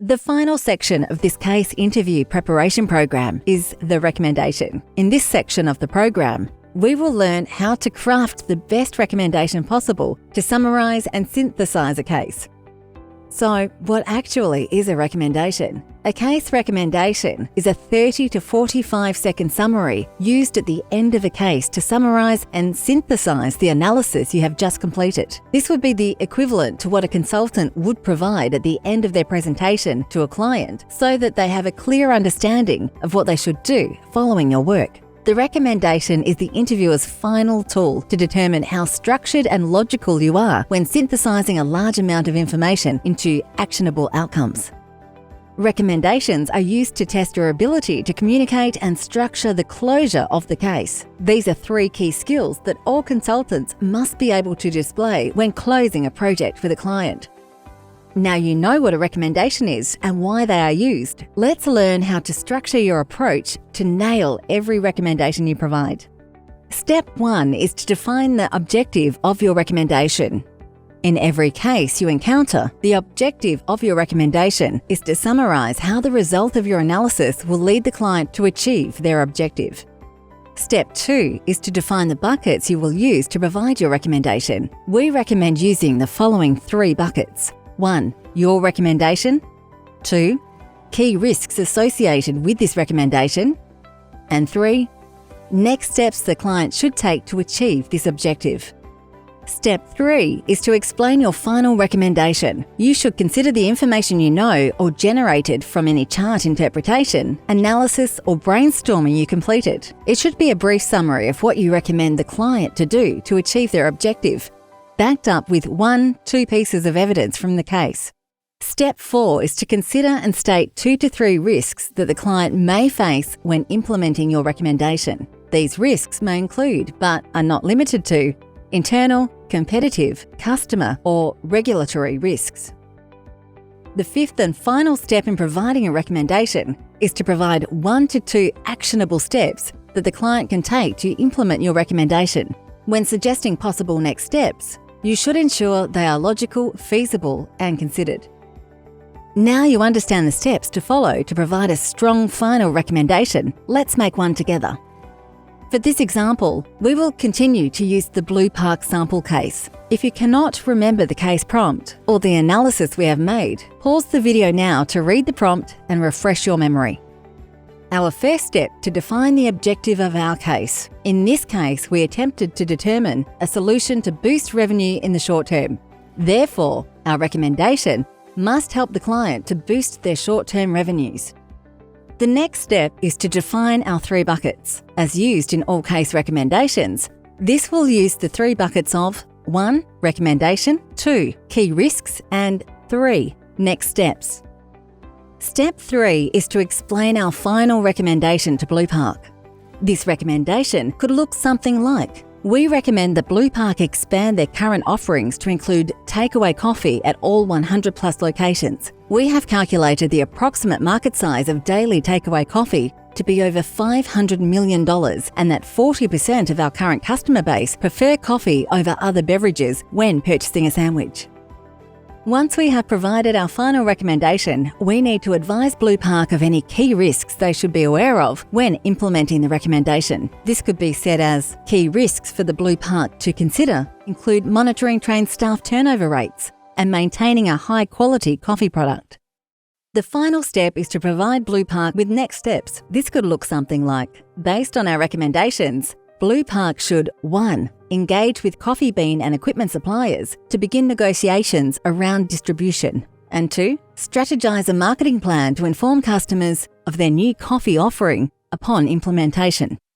The final section of this case interview preparation program is the recommendation. In this section of the program, we will learn how to craft the best recommendation possible to summarise and synthesise a case. So, what actually is a recommendation? A case recommendation is a 30 to 45 second summary used at the end of a case to summarise and synthesise the analysis you have just completed. This would be the equivalent to what a consultant would provide at the end of their presentation to a client so that they have a clear understanding of what they should do following your work. The recommendation is the interviewer's final tool to determine how structured and logical you are when synthesizing a large amount of information into actionable outcomes. Recommendations are used to test your ability to communicate and structure the closure of the case. These are 3 key skills that all consultants must be able to display when closing a project for the client. Now you know what a recommendation is and why they are used. Let's learn how to structure your approach to nail every recommendation you provide. Step 1 is to define the objective of your recommendation. In every case you encounter, the objective of your recommendation is to summarize how the result of your analysis will lead the client to achieve their objective. Step 2 is to define the buckets you will use to provide your recommendation. We recommend using the following 3 buckets. 1. Your recommendation. 2. Key risks associated with this recommendation. And 3. Next steps the client should take to achieve this objective. Step 3 is to explain your final recommendation. You should consider the information you know or generated from any chart interpretation, analysis or brainstorming you completed. It should be a brief summary of what you recommend the client to do to achieve their objective, backed up with 1-2 pieces of evidence from the case. Step 4 is to consider and state 2 to 3 risks that the client may face when implementing your recommendation. These risks may include, but are not limited to, internal, competitive, customer, or regulatory risks. The 5th and final step in providing a recommendation is to provide 1 to 2 actionable steps that the client can take to implement your recommendation. When suggesting possible next steps, you should ensure they are logical, feasible, and considered. Now you understand the steps to follow to provide a strong final recommendation. Let's make one together. For this example, we will continue to use the BluePark sample case. If you cannot remember the case prompt or the analysis we have made, pause the video now to read the prompt and refresh your memory. Our first step to define the objective of our case. In this case, we attempted to determine a solution to boost revenue in the short term. Therefore, our recommendation must help the client to boost their short-term revenues. The next step is to define our 3 buckets. As used in all case recommendations, this will use the 3 buckets of 1. Recommendation, 2. Key risks, and 3. Next steps. Step 3 is to explain our final recommendation to BluePark. This recommendation could look something like: we recommend that BluePark expand their current offerings to include takeaway coffee at all 100 plus locations. We have calculated the approximate market size of daily takeaway coffee to be over $500 million and that 40% of our current customer base prefer coffee over other beverages when purchasing a sandwich. Once we have provided our final recommendation, we need to advise BluePark of any key risks they should be aware of when implementing the recommendation. This could be said as: key risks for the BluePark to consider include monitoring trained staff turnover rates and maintaining a high-quality coffee product. The final step is to provide BluePark with next steps. This could look something like: based on our recommendations, BluePark should 1. Engage with coffee bean and equipment suppliers to begin negotiations around distribution. And 2. Strategize a marketing plan to inform customers of their new coffee offering upon implementation.